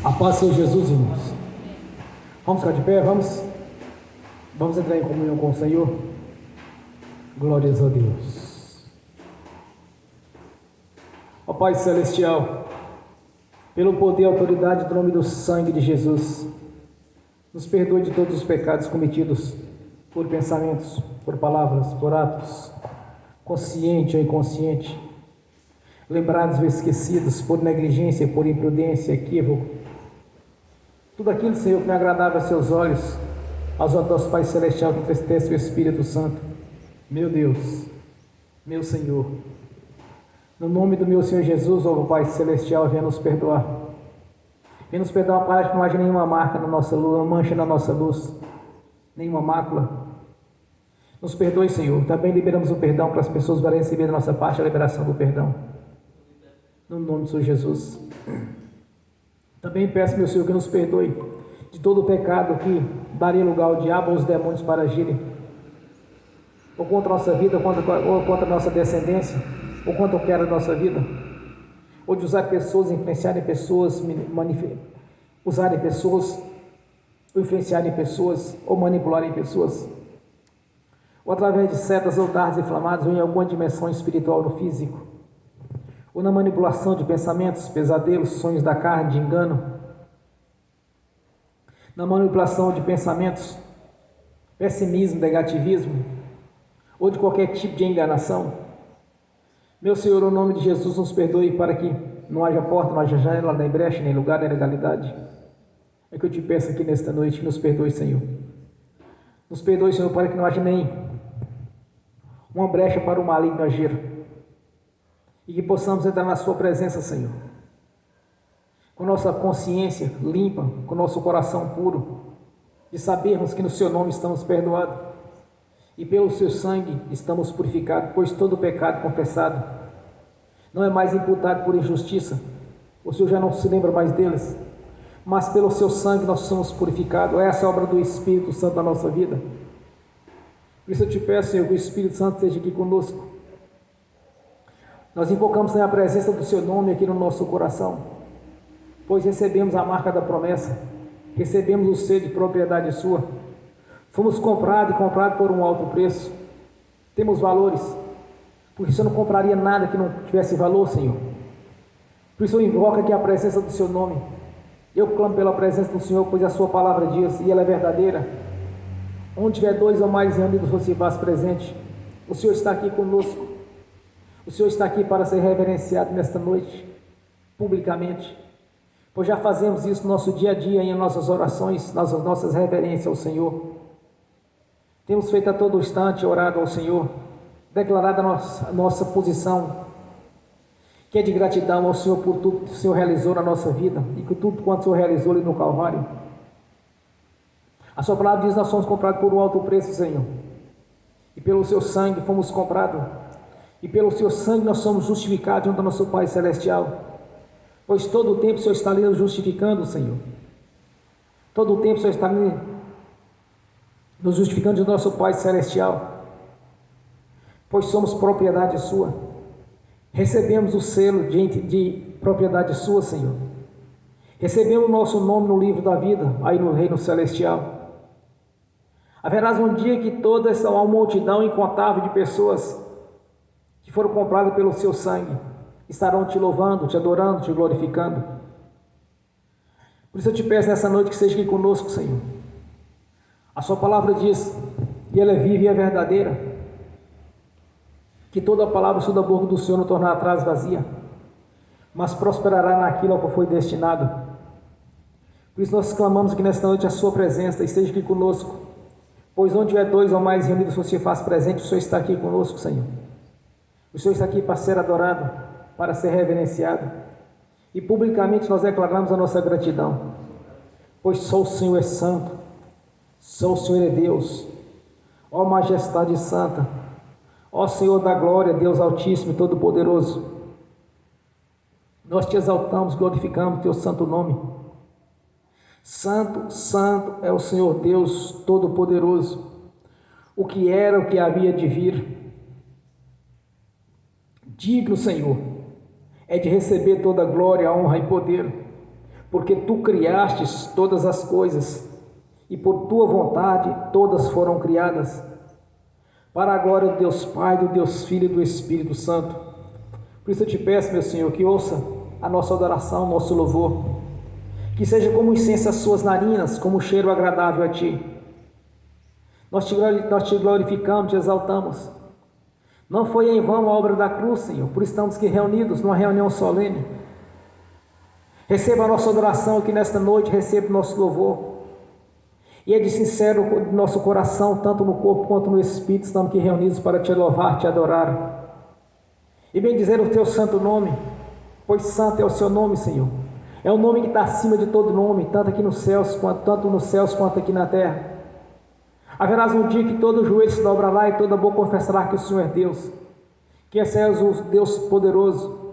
A paz do Senhor Jesus, irmãos. Vamos ficar de pé, vamos entrar em comunhão com o Senhor. Glórias a Deus. Ó Pai Celestial, pelo poder e autoridade do nome do sangue de Jesus, nos perdoe de todos os pecados cometidos por pensamentos, por palavras, por atos, consciente ou inconsciente, lembrados ou esquecidos, por negligência, por imprudência, equívoco. Tudo aquilo, Senhor, que não é agradável aos seus olhos, aos olhos do nosso Pai Celestial, que entristece o Espírito Santo. Meu Deus, meu Senhor, no nome do meu Senhor Jesus, ó Pai Celestial, venha nos perdoar. Venha nos perdoar para que não haja nenhuma marca na nossa luz, uma mancha na nossa luz, nenhuma mácula. Nos perdoe, Senhor. Também liberamos o perdão para as pessoas que vão receber da nossa parte a liberação do perdão. No nome do Senhor Jesus. Também peço, meu Senhor, que nos perdoe de todo o pecado que daria lugar ao diabo ou aos demônios para agirem, ou contra a nossa vida, ou contra a nossa descendência, ou contra o que era a nossa vida, ou de usar pessoas, influenciarem pessoas, usarem pessoas, ou influenciarem pessoas, ou manipularem pessoas, ou através de setas ou dardos inflamados, ou em alguma dimensão espiritual no físico, ou na manipulação de pensamentos, pesadelos, sonhos da carne, de engano, na manipulação de pensamentos, pessimismo, negativismo, ou de qualquer tipo de enganação. Meu Senhor, no nome de Jesus, nos perdoe para que não haja porta, não haja janela, nem brecha, nem lugar, nem legalidade. É que eu te peço aqui nesta noite, que nos perdoe, Senhor. Nos perdoe, Senhor, para que não haja nem uma brecha para o maligno agir. E que possamos entrar na sua presença, Senhor, com nossa consciência limpa, com nosso coração puro, de sabermos que no seu nome estamos perdoados e pelo seu sangue estamos purificados, pois todo pecado confessado não é mais imputado por injustiça, o Senhor já não se lembra mais deles, mas pelo seu sangue nós somos purificados. Essa é a obra do Espírito Santo na nossa vida. Por isso eu te peço, Senhor, que o Espírito Santo esteja aqui conosco. Nós invocamos a presença do seu nome aqui no nosso coração, pois recebemos a marca da promessa, recebemos o selo de propriedade sua, fomos comprados por um alto preço, temos valores, porque o Senhor não compraria nada que não tivesse valor, Senhor. Por isso eu invoco aqui a presença do seu nome, eu clamo pela presença do Senhor, pois a sua palavra diz, e ela é verdadeira: onde tiver dois ou mais reunidos, você faz presente. O Senhor está aqui conosco. O Senhor está aqui para ser reverenciado nesta noite, publicamente, pois já fazemos isso no nosso dia a dia, em nossas orações, nas nossas reverências ao Senhor. Temos feito a todo instante, orado ao Senhor, declarado a nossa posição, que é de gratidão ao Senhor por tudo que o Senhor realizou na nossa vida, e que tudo quanto o Senhor realizou ali no Calvário. A sua palavra diz: nós somos comprados por um alto preço, Senhor, e pelo seu sangue fomos comprados, e pelo seu sangue nós somos justificados junto ao nosso Pai Celestial, pois todo o tempo o Senhor está ali nos justificando, Senhor. Todo o tempo o Senhor está ali nos justificando junto ao nosso Pai Celestial, pois somos propriedade sua. Recebemos o selo de propriedade sua, Senhor. Recebemos o nosso nome no livro da vida, aí no reino celestial. Haverá um dia que toda essa multidão incontável de pessoas que foram compradas pelo seu sangue estarão te louvando, te adorando, te glorificando. Por isso eu te peço nessa noite que seja aqui conosco, Senhor. A sua palavra diz, e ela é viva e é verdadeira, que toda palavra sua da boca do Senhor não tornará atrás vazia, mas prosperará naquilo ao que foi destinado. Por isso nós clamamos aqui nesta noite a sua presença, esteja aqui conosco, pois onde tiver dois ou mais reunidos, você faz presente, o Senhor está aqui conosco, Senhor. O Senhor está aqui para ser adorado, para ser reverenciado, e publicamente nós declaramos a nossa gratidão, pois só o Senhor é santo, só o Senhor é Deus, ó majestade santa, ó Senhor da glória, Deus altíssimo e todo-poderoso. Nós te exaltamos, glorificamos teu santo nome. Santo, santo é o Senhor Deus todo-poderoso, o que era, o que havia de vir. Digno, Senhor, é de receber toda glória, honra e poder, porque tu criastes todas as coisas, e por tua vontade todas foram criadas, para a glória do Deus Pai, do Deus Filho e do Espírito Santo. Por isso eu te peço, meu Senhor, que ouça a nossa adoração, nosso louvor, que seja como incenso às suas narinas, como cheiro agradável a Ti. Nós te glorificamos, te exaltamos. Não foi em vão a obra da cruz, Senhor, por isso estamos aqui reunidos numa reunião solene. Receba a nossa adoração aqui nesta noite, receba o nosso louvor. E é de sincero nosso coração, tanto no corpo quanto no espírito, estamos aqui reunidos para te louvar, te adorar. E bendizer o teu santo nome, pois santo é o seu nome, Senhor. É o nome que está acima de todo nome, tanto aqui nos céus, quanto aqui na terra. Haverás um dia que todo joelho se dobrará e toda boca confessará que o Senhor é Deus, que esse é o Deus poderoso,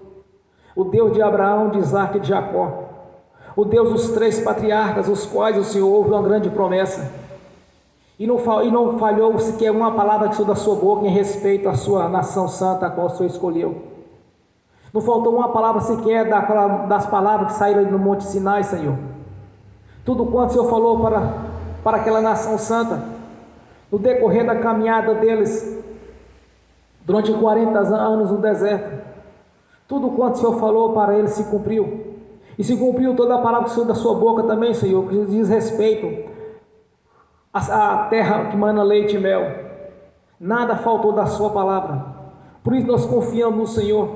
o Deus de Abraão, de Isaque e de Jacó, o Deus dos 3 patriarcas, os quais o Senhor ouve uma grande promessa, e não falhou sequer uma palavra que saiu da sua boca em respeito à sua nação santa, a qual o Senhor escolheu. Não faltou uma palavra sequer das palavras que saíram no Monte Sinai, Senhor. Tudo quanto o Senhor falou para aquela nação santa, no decorrer da caminhada deles, durante 40 anos no deserto, tudo quanto o Senhor falou para eles se cumpriu. E se cumpriu toda a palavra que saiu da sua boca também, Senhor, que diz respeito à terra que mana leite e mel. Nada faltou da sua palavra. Por isso nós confiamos no Senhor,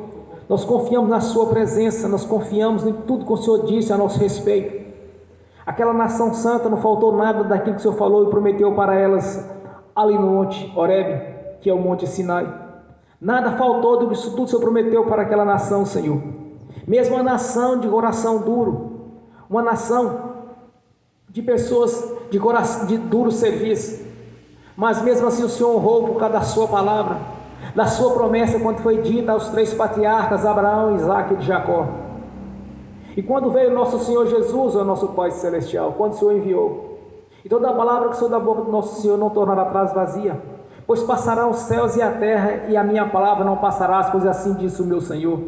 nós confiamos na sua presença, nós confiamos em tudo que o Senhor disse a nosso respeito. Aquela nação santa, não faltou nada daquilo que o Senhor falou e prometeu para elas ali no monte Horebe, que é o monte Sinai. Nada faltou disso tudo que o Senhor prometeu para aquela nação, Senhor. Mesmo uma nação de coração duro, uma nação de pessoas de duro serviço, mas mesmo assim o Senhor honrou por causa da sua palavra, da sua promessa, quando foi dita aos 3 patriarcas, Abraão, Isaque e Jacó. E quando veio o nosso Senhor Jesus, o nosso Pai Celestial, quando o Senhor enviou, e toda a palavra que saiu da boca do nosso Senhor não tornará atrás vazia, pois passarão os céus e a terra, e a minha palavra não passará, pois assim disse o meu Senhor.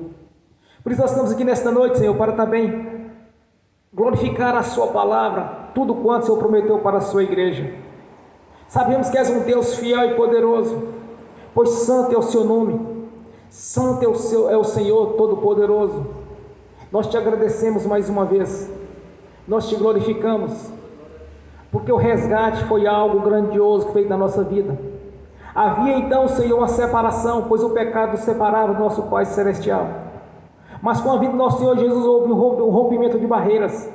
Por isso nós estamos aqui nesta noite, Senhor, para também glorificar a sua palavra, tudo quanto o Senhor prometeu para a sua igreja. Sabemos que és um Deus fiel e poderoso, pois santo é o seu nome, santo é o Senhor Todo-Poderoso. Nós te agradecemos mais uma vez, nós te glorificamos, porque o resgate foi algo grandioso feito na nossa vida. Havia então, Senhor, uma separação, pois o pecado nos separava do nosso Pai Celestial. Mas com a vida do nosso Senhor Jesus houve um rompimento de barreiras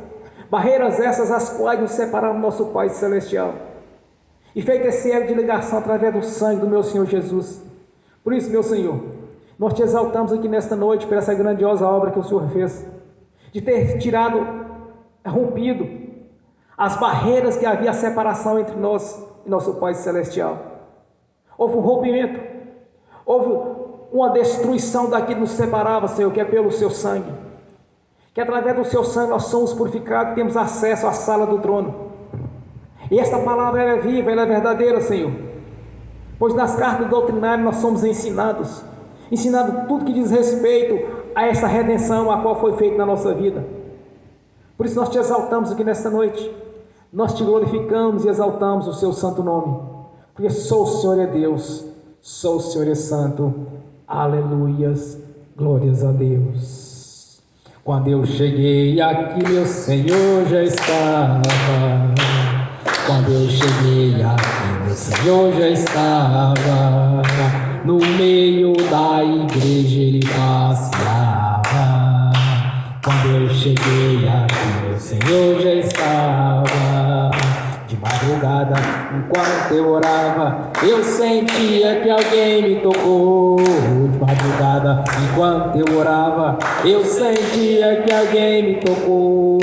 essas as quais nos separavam do nosso Pai Celestial. E feito esse elo de ligação através do sangue do meu Senhor Jesus. Por isso, meu Senhor, nós te exaltamos aqui nesta noite por essa grandiosa obra que o Senhor fez, de ter rompido as barreiras que havia a separação entre nós e nosso Pai Celestial. Houve um rompimento, houve uma destruição daquilo que nos separava, Senhor, que é pelo seu sangue, que através do seu sangue nós somos purificados, temos acesso à sala do trono. E esta palavra ela é viva, ela é verdadeira, Senhor, pois nas cartas doutrinárias nós somos ensinado tudo que diz respeito a essa redenção a qual foi feita na nossa vida. Por isso nós te exaltamos aqui nesta noite, nós te glorificamos e exaltamos o seu santo nome, porque só o Senhor é Deus, só o Senhor é santo. Aleluias, glórias a Deus. Quando eu cheguei aqui, meu Senhor já estava. Quando eu cheguei aqui, meu Senhor já estava. No meio da igreja ele passeava. Quando eu cheguei aqui, meu Senhor já estava. De madrugada, enquanto eu orava, eu sentia que alguém me tocou. De madrugada, enquanto eu orava, eu sentia que alguém me tocou.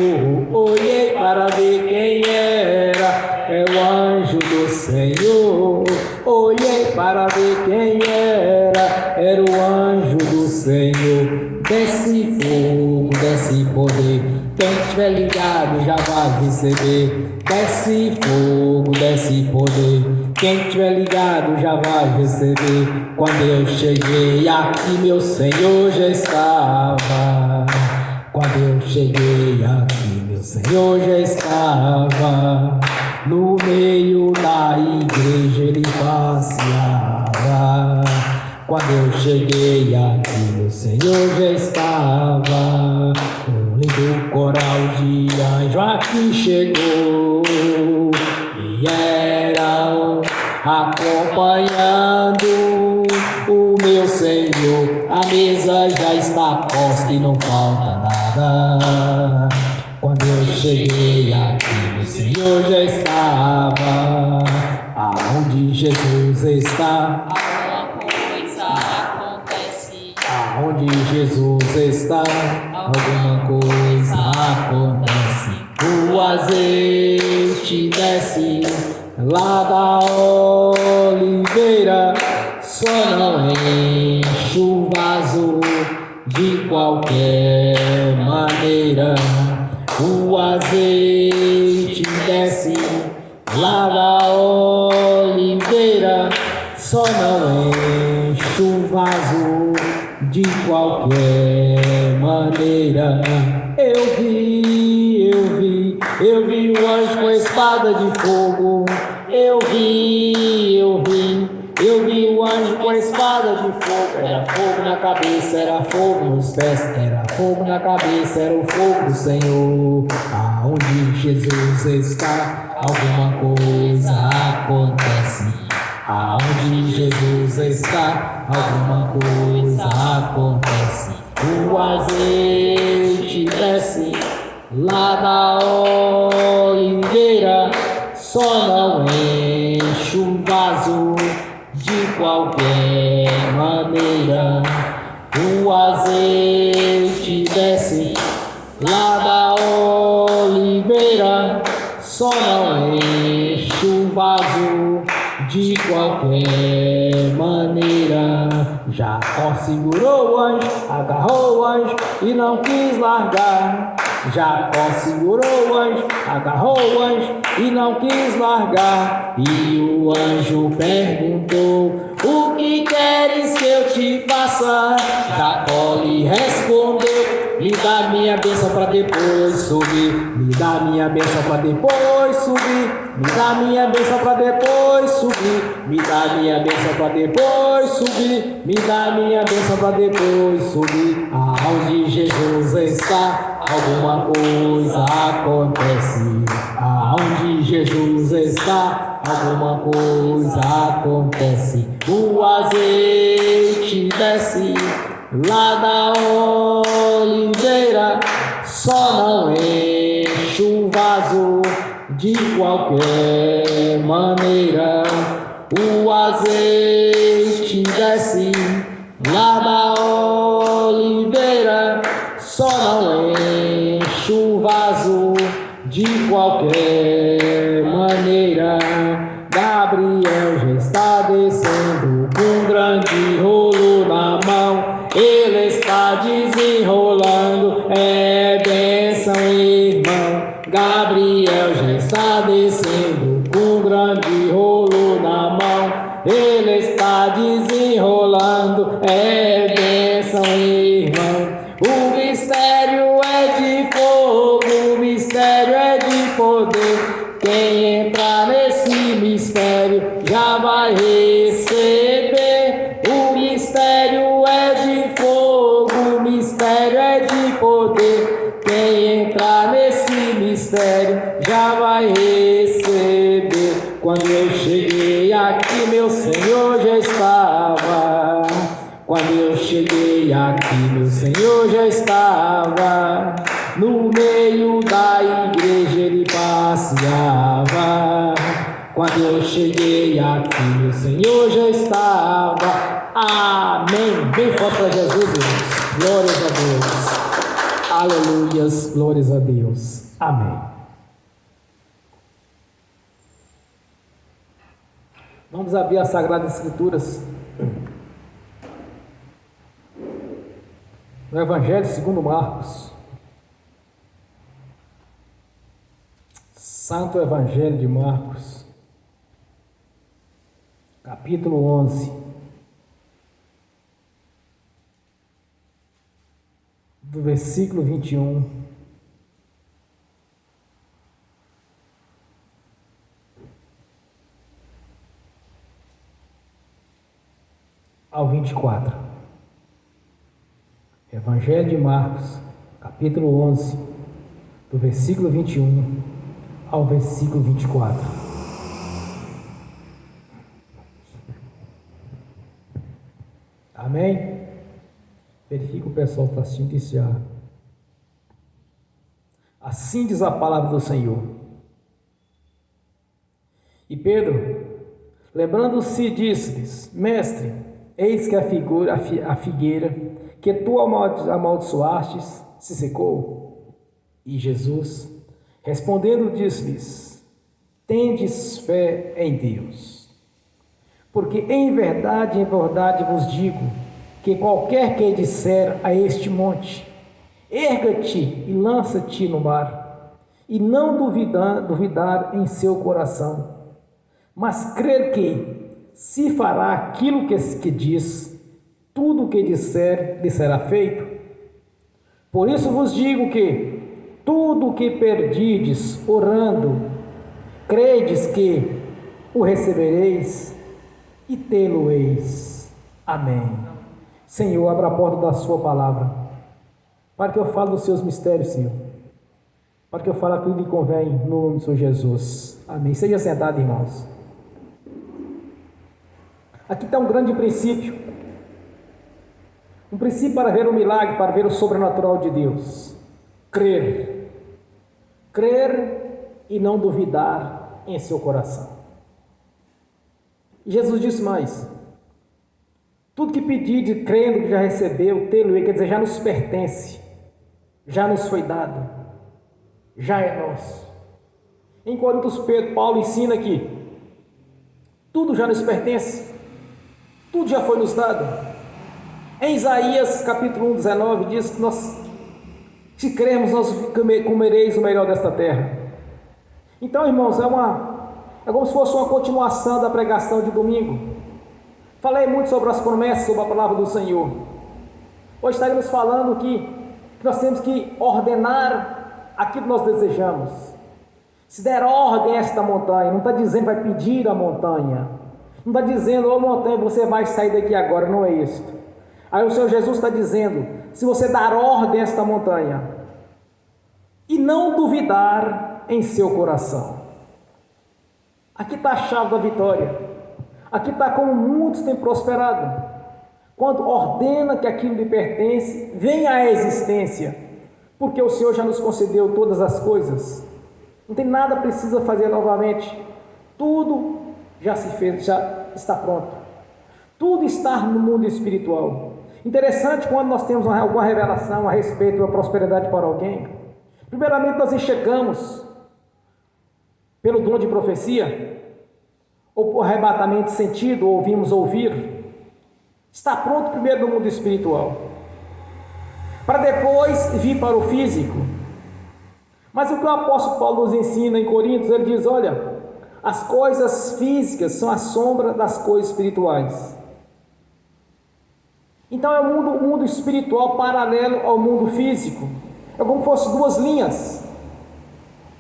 Olhei para ver quem era, é o anjo do Senhor. Olhei para ver quem era o anjo do Senhor. Desce fogo, desce poder, quem estiver ligado já vai receber. Desce fogo, desce poder, quem estiver ligado já vai receber. Quando eu cheguei aqui, meu Senhor já estava. Quando eu cheguei aqui, meu Senhor já estava no meio da igreja, ele passeava. Quando eu cheguei aqui, meu Senhor já estava. Um lindo coral de anjo aqui chegou e eram acompanhando o meu Senhor. A mesa já está posta e não falta nada. Quando eu cheguei aqui, meu Senhor já estava. Aonde Jesus está, aonde Jesus está, alguma coisa acontece. O azeite desce lá da oliveira, só não enche o vaso de qualquer maneira. O azeite desce lá da oliveira, só não enche o vaso de qualquer maneira. Eu vi o anjo com a espada de fogo. Eu vi o anjo com a espada de fogo. Era fogo na cabeça, era fogo nos pés, era fogo na cabeça, era o fogo do Senhor. Aonde Jesus está, alguma coisa acontece. Aonde Jesus está, alguma coisa acontece. O azeite desce lá da oliveira, só não enche o vaso de qualquer maneira. O azeite desce lá da oliveira, só não enche o vaso de qualquer maneira. Jacó segurou o anjo, agarrou o anjo e não quis largar. Jacó segurou o anjo, agarrou o anjo e não quis largar. E o anjo perguntou: o que queres que eu te faça? Jacó lhe respondeu: me dá minha bênção para depois subir. Me dá minha bênção para depois subir. Me dá minha bênção para depois subir. Me dá minha bênção para depois subir. Me dá minha bênção para depois subir. Aonde Jesus está, alguma coisa acontece. Aonde Jesus está, alguma coisa acontece. O azeite desce lá da oliveira, só não enche o vaso de qualquer maneira. O azeite desce lá da oliveira, só não enche o vaso de qualquer maneira. Gabriel já está descendo com um grande rolo na mão. Ele está desenrolando, é bênção, irmão. Gabriel já está descendo com um grande rolo na mão. Ele está desenrolando, é bênção, irmão. O mistério é de fogo, o mistério é de poder. Quem entrar nesse mistério já vai receber. O mistério é de fogo, o mistério é de poder. Quem entrar nesse mistério já vai receber. Quando eu cheguei aqui, meu Senhor já estava. Quando eu cheguei aqui, meu Senhor já estava. No meio da igreja ele passeava. Quando eu cheguei aqui, meu Senhor já estava. Amém. Bem forte para Jesus, irmãos. Glórias a Deus. Aleluias, glórias a Deus. Amém. Vamos abrir as Sagradas Escrituras no Evangelho segundo Marcos. Santo Evangelho de Marcos, capítulo 11, do versículo 21 ao 24. Evangelho de Marcos, capítulo 11, do versículo 21 ao versículo 24. Amém? Verifica o pessoal está silenciado. Assim diz a palavra do Senhor. E Pedro, lembrando-se, disse-lhes: Mestre, eis que a figueira que tu amaldiçoastes se secou. E Jesus, respondendo, disse-lhes: Tendes fé em Deus. Porque em verdade vos digo, que qualquer que disser a este monte: erga-te e lança-te no mar, e não duvidar em seu coração, mas crer que, se fará aquilo que diz, tudo o que disser lhe será feito. Por isso vos digo que, tudo o que perdides orando, credes que o recebereis e tê-lo-eis. Amém. Senhor, abra a porta da sua palavra, para que eu fale dos seus mistérios, Senhor, para que eu fale aquilo que lhe convém, no nome do Senhor Jesus. Amém. Seja sentado, irmãos. Aqui está um grande princípio, um princípio para ver o milagre, para ver o sobrenatural de Deus. Crer e não duvidar em seu coração. E Jesus disse mais: tudo que pedir, crendo que já recebeu, tê-lo-ei, quer dizer, já nos pertence, já nos foi dado, já é nosso. Em Coríntios, Paulo ensina que tudo já nos pertence, tudo já foi nos dado. Em Isaías capítulo 1, 19, diz que se crermos, nós comereis o melhor desta terra. Então, irmãos, é como se fosse uma continuação da pregação de domingo. Falei muito sobre as promessas, sobre a palavra do Senhor. Hoje estaremos falando que nós temos que ordenar aquilo que nós desejamos. Se der ordem a esta montanha, não está dizendo vai pedir a montanha, não está dizendo, ô montanha, você vai sair daqui agora, não é isso. Aí o Senhor Jesus está dizendo, se você dar ordem a esta montanha, e não duvidar em seu coração. Aqui está a chave da vitória. Aqui está como muitos têm prosperado. Quando ordena que aquilo lhe pertence, venha à existência, porque o Senhor já nos concedeu todas as coisas. Não tem nada precisa fazer novamente. Tudo já se fez, já está pronto. Tudo está no mundo espiritual. Interessante quando nós temos alguma revelação a respeito da prosperidade para alguém. Primeiramente nós enxergamos pelo dom de profecia, ou por arrebatamento de sentido, ouvimos ouvir. Está pronto primeiro no mundo espiritual, para depois vir para o físico. Mas o que o apóstolo Paulo nos ensina em Coríntios, ele diz, olha, as coisas físicas são a sombra das coisas espirituais. Então é o mundo espiritual paralelo ao mundo físico. É como se fossem duas linhas,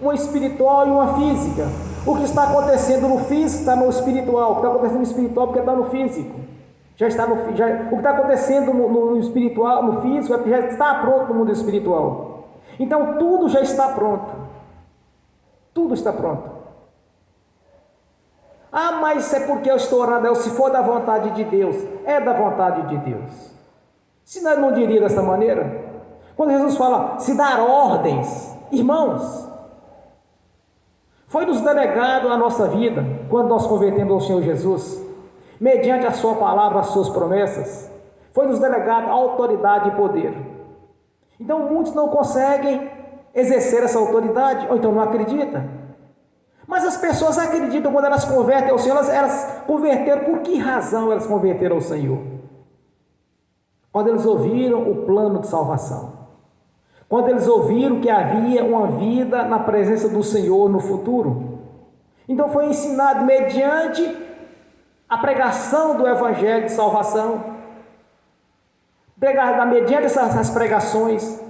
uma espiritual e uma física. O que está acontecendo no físico está no espiritual. O que está acontecendo no espiritual porque está no físico. O que está acontecendo no espiritual, no físico, é porque já está pronto no mundo espiritual. Então tudo já está pronto. Tudo está pronto. Ah, mas é porque eu estou orando. Se for da vontade de Deus, é da vontade de Deus. Senão eu não diria dessa maneira. Quando Jesus fala, se dar ordens, irmãos, foi nos delegado a nossa vida, quando nós convertemos ao Senhor Jesus, mediante a sua palavra, as suas promessas, foi nos delegado autoridade e poder. Então muitos não conseguem exercer essa autoridade, ou então não acreditam. Mas as pessoas acreditam quando elas convertem ao Senhor, elas converteram, por que razão elas converteram ao Senhor? Quando eles ouviram o plano de salvação. Quando eles ouviram que havia uma vida na presença do Senhor no futuro. Então foi ensinado mediante a pregação do Evangelho de salvação, mediante essas pregações,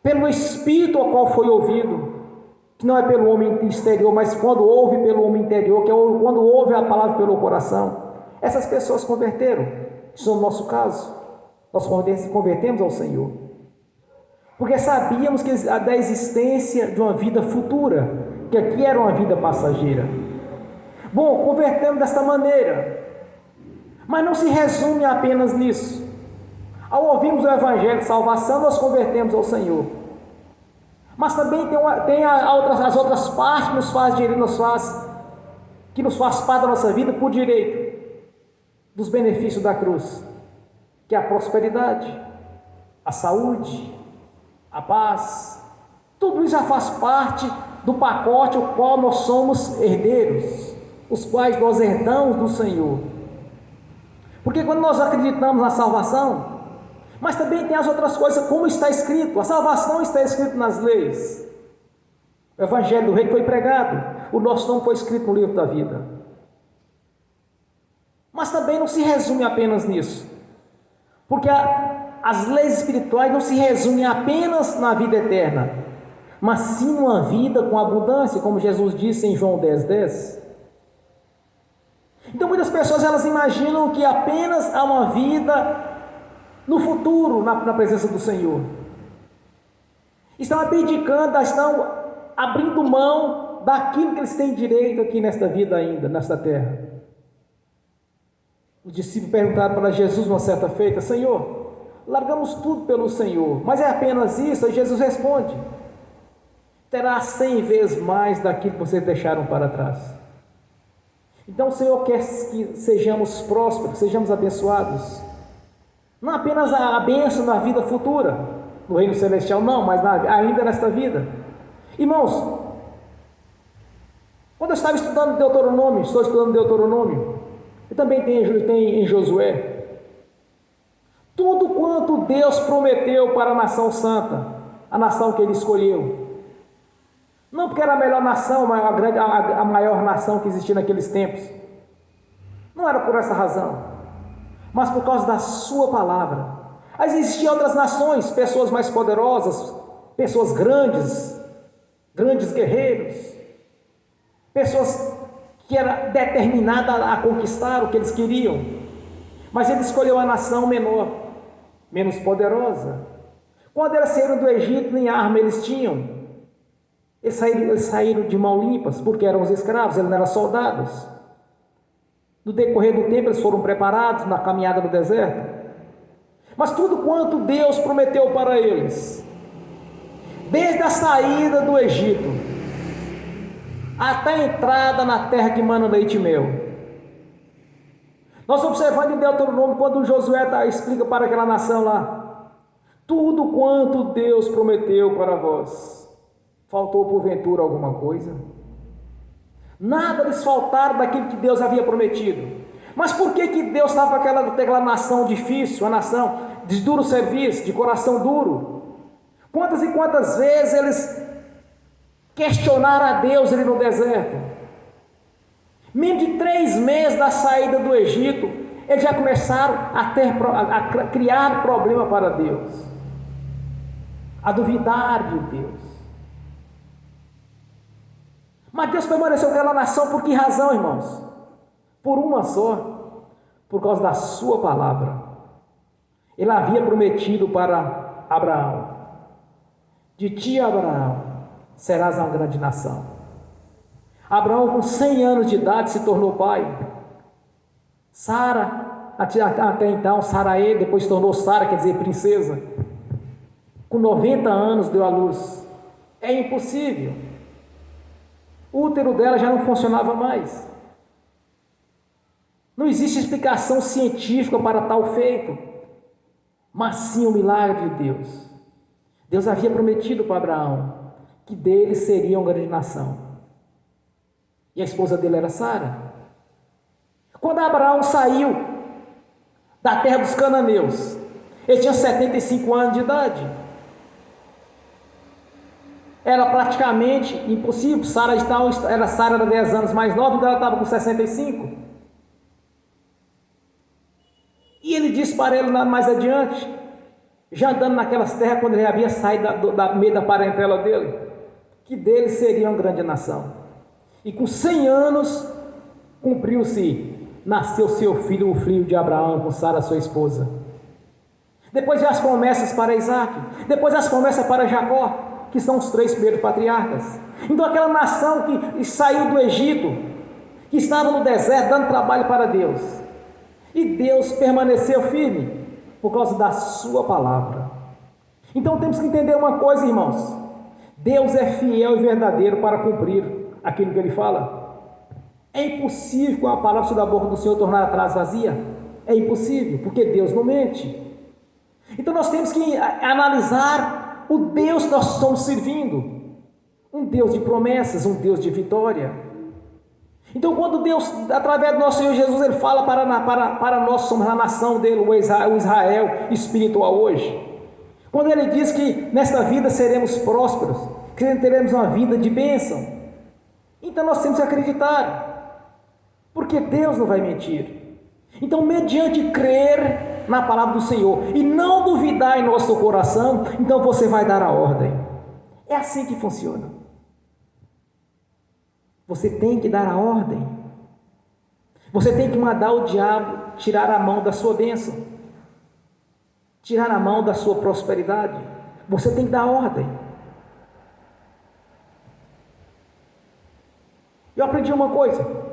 pelo Espírito ao qual foi ouvido, que não é pelo homem exterior, mas quando ouve pelo homem interior, que é quando ouve a palavra pelo coração. Essas pessoas converteram, isso é o nosso caso. Nós convertemos ao Senhor, porque sabíamos que da existência de uma vida futura, que aqui era uma vida passageira. Bom, convertemos desta maneira, mas não se resume apenas nisso. Ao ouvirmos o Evangelho de salvação, nós convertemos ao Senhor, mas também tem as outras partes que nos faz direito, que nos faz parte da nossa vida por direito dos benefícios da cruz, que é a prosperidade, a saúde, a paz. Tudo isso já faz parte do pacote ao qual nós somos herdeiros, os quais nós herdamos do Senhor. Porque quando nós acreditamos na salvação, mas também tem as outras coisas, como está escrito, a salvação está escrito nas leis. O Evangelho do Rei foi pregado, o nosso nome foi escrito no livro da vida. Mas também não se resume apenas nisso, porque as leis espirituais não se resumem apenas na vida eterna, mas sim numa vida com abundância, como Jesus disse em João 10:10. Então muitas pessoas elas imaginam que apenas há uma vida no futuro, na presença do Senhor. Estão abdicando, estão abrindo mão daquilo que eles têm direito aqui nesta vida ainda, nesta terra. Os discípulos perguntaram para Jesus uma certa feita: Senhor, largamos tudo pelo Senhor, mas é apenas isso? Aí Jesus responde: terá 100 vezes mais daquilo que vocês deixaram para trás. Então o Senhor quer que sejamos prósperos, que sejamos abençoados. Não apenas a bênção na vida futura, no reino celestial, não, mas ainda nesta vida. Irmãos, quando eu estava estudando Deuteronômio, estou estudando Deuteronômio, e também tem em Josué, tudo quanto Deus prometeu para a nação santa, a nação que Ele escolheu, não porque era a melhor nação, a maior nação que existia naqueles tempos, não era por essa razão, mas por causa da sua palavra. Mas existiam outras nações, pessoas mais poderosas, pessoas grandes guerreiros, pessoas que eram determinadas a conquistar o que eles queriam, mas Ele escolheu a nação menor, menos poderosa. Quando eles saíram do Egito, nem arma eles tinham, eles saíram de mãos limpas, porque eram os escravos, eles não eram soldados. No decorrer do tempo eles foram preparados na caminhada no deserto, mas tudo quanto Deus prometeu para eles, desde a saída do Egito até a entrada na terra que mana leite e mel. Nós observando em Deuteronômio, quando Josué explica para aquela nação lá, tudo quanto Deus prometeu para vós, faltou porventura alguma coisa? Nada lhes faltaram daquilo que Deus havia prometido. Mas por que Deus estava com aquela nação difícil, a nação de duro serviço, de coração duro? Quantas e quantas vezes eles questionaram a Deus ali no deserto? Menos de 3 meses da saída do Egito, eles já começaram a criar problema para Deus, a duvidar de Deus. Mas Deus permaneceu com aquela nação por que razão, irmãos? Por uma só, por causa da sua palavra. Ele havia prometido para Abraão: de ti, Abraão, serás uma grande nação. Abraão, com 100 anos de idade, se tornou pai. Sara, até então, Saraê, depois se tornou Sara, quer dizer princesa. Com 90 anos deu à luz. É impossível. O útero dela já não funcionava mais. Não existe explicação científica para tal feito, mas sim o milagre de Deus. Deus havia prometido para Abraão que dele seria uma grande nação. E a esposa dele era Sara. Quando Abraão saiu da terra dos cananeus, ele tinha 75 anos de idade. Era praticamente impossível. Sara era 10 anos mais nova, então ela estava com 65. E ele disse para ele mais adiante, já andando naquelas terras, quando ele havia saído da meio da parentela dele, que dele seria uma grande nação. E com 100 anos cumpriu-se nasceu seu filho, o filho de Abraão, com Sara, sua esposa. Depois veio as promessas para Isaac, depois as promessas para Jacó, que são os 3 primeiros patriarcas. Então aquela nação que saiu do Egito, que estava no deserto dando trabalho para Deus, e Deus permaneceu firme por causa da sua palavra. Então temos que entender uma coisa, irmãos: Deus é fiel e verdadeiro para cumprir aquilo que Ele fala. É impossível com a palavra da boca do Senhor tornar atrás vazia. É impossível, porque Deus não mente. Então nós temos que analisar o Deus que nós estamos servindo. Um Deus de promessas, um Deus de vitória. Então quando Deus, através do nosso Senhor Jesus, Ele fala para nós, somos a nação dele, o Israel espiritual hoje. Quando Ele diz que nesta vida seremos prósperos, que teremos uma vida de bênção, então nós temos que acreditar, porque Deus não vai mentir. Então, mediante crer na palavra do Senhor e não duvidar em nosso coração, então você vai dar a ordem. É assim que funciona. Você tem que dar a ordem. Você tem que mandar o diabo tirar a mão da sua bênção, tirar a mão da sua prosperidade. Você tem que dar a ordem. Eu aprendi uma coisa.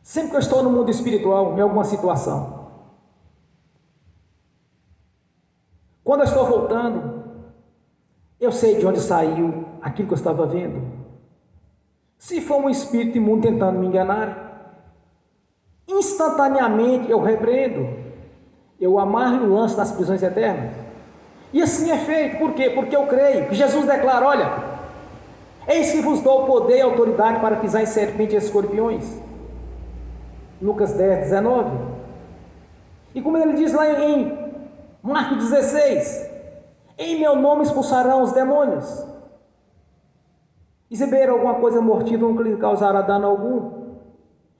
Sempre que eu estou no mundo espiritual, em alguma situação, quando eu estou voltando, eu sei de onde saiu aquilo que eu estava vendo. Se for um espírito imundo tentando me enganar, instantaneamente eu repreendo, eu amarro e o lanço nas prisões eternas. E assim é feito. Por quê? Porque eu creio que Jesus declara: olha, eis que vos dou poder e autoridade para pisar em serpentes e escorpiões. Lucas 10, 19. E como ele diz lá em Marcos 16: em meu nome expulsarão os demônios, e se beber alguma coisa mortífera não lhe causará dano algum,